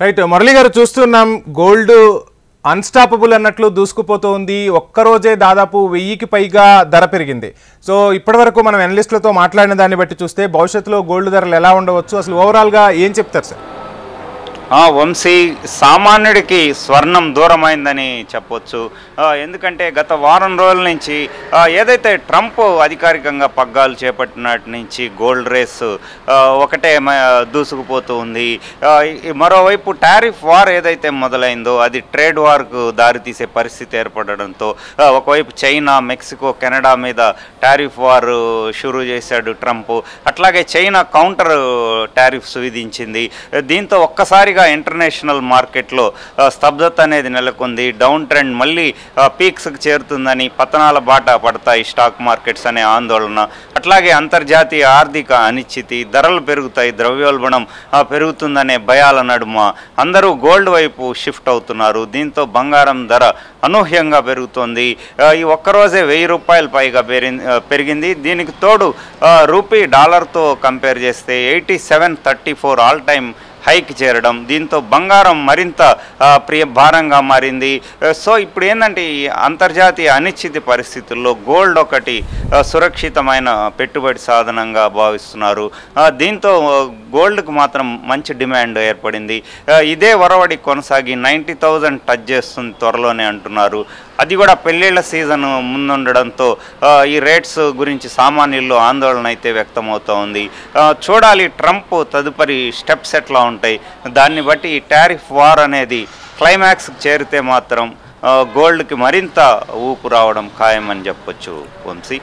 Right Murali గారు చూస్తున్నాం gold unstoppable అన్నట్లు దూసుకుపోతోంది. ఒక్కరోజే దాదాపు 1000కి పైగా ధర పెరిగింది. సో ఇప్పటివరకు మనం ఎనలిస్టులతో మాట్లాడిన దాన్ని బట్టి చూస్తే భవిష్యత్తులో గోల్డ్ ధరలు ఎలా ఉండవచ్చు, అసలు ఓవరాల్గా ఏం చెప్తారు సార్? వంశీ, సామాన్యుడికి స్వర్ణం దూరమైందని చెప్పొచ్చు. ఎందుకంటే గత వారం రోజుల నుంచి ఏదైతే ట్రంప్ అధికారికంగా పగ్గాలు చేపట్టినటి నుంచి గోల్డ్ రేస్ ఒకటే దూసుకుపోతూ ఉంది. మరోవైపు టారిఫ్ వార్ ఏదైతే మొదలైందో అది ట్రేడ్ వార్కు దారితీసే పరిస్థితి ఏర్పడడంతో ఒకవైపు చైనా, మెక్సికో, కెనడా మీద టారిఫ్ వార్ షురూ చేశాడు ట్రంప్. అట్లాగే చైనా కౌంటర్ టారిఫ్స్ విధించింది. దీంతో ఒక్కసారి ఇంటర్నేషనల్ మార్కెట్లో స్తబ్దత అనేది నెలకొంది. డౌన్ ట్రెండ్ మళ్ళీ పీక్స్కి చేరుతుందని, పతనాల బాట పడతాయి స్టాక్ మార్కెట్స్ అనే ఆందోళన, అట్లాగే అంతర్జాతీయ ఆర్థిక అనిశ్చితి, ధరలు పెరుగుతాయి, ద్రవ్యోల్బణం పెరుగుతుందనే భయాల నడుమ అందరూ గోల్డ్ వైపు షిఫ్ట్ అవుతున్నారు. దీంతో బంగారం ధర అనూహ్యంగా పెరుగుతోంది. ఈ ఒక్కరోజే ₹1000 పైగా పెరిగింది. దీనికి తోడు రూపీ డాలర్తో కంపేర్ చేస్తే 87.34 ఆల్ టైమ్ హైక్ చేరడం, దీంతో బంగారం మరింత భారంగా మారింది. సో ఇప్పుడు ఏంటంటే ఈ అంతర్జాతీయ అనిశ్చిత పరిస్థితుల్లో గోల్డ్ ఒకటి సురక్షితమైన పెట్టుబడి సాధనంగా భావిస్తున్నారు. దీంతో గోల్డ్కు మాత్రం మంచి డిమాండ్ ఏర్పడింది. ఇదే వరవడి కొనసాగి 90,000 టచ్ చేస్తుంది త్వరలోనే అంటున్నారు. అది కూడా పెళ్ళిళ్ళ సీజన్ ముందుండడంతో ఈ రేట్స్ గురించి సామాన్యుల్లో ఆందోళన అయితే వ్యక్తమవుతూ ఉంది. చూడాలి ట్రంప్ తదుపరి స్టెప్స్ ఎట్లా ఉంటాయి. దాన్ని బట్టి ఈ టారిఫ్ వార్ అనేది క్లైమాక్స్కి చేరితే మాత్రం గోల్డ్కి మరింత ఊపు రావడం ఖాయమని చెప్పొచ్చు వంశీ.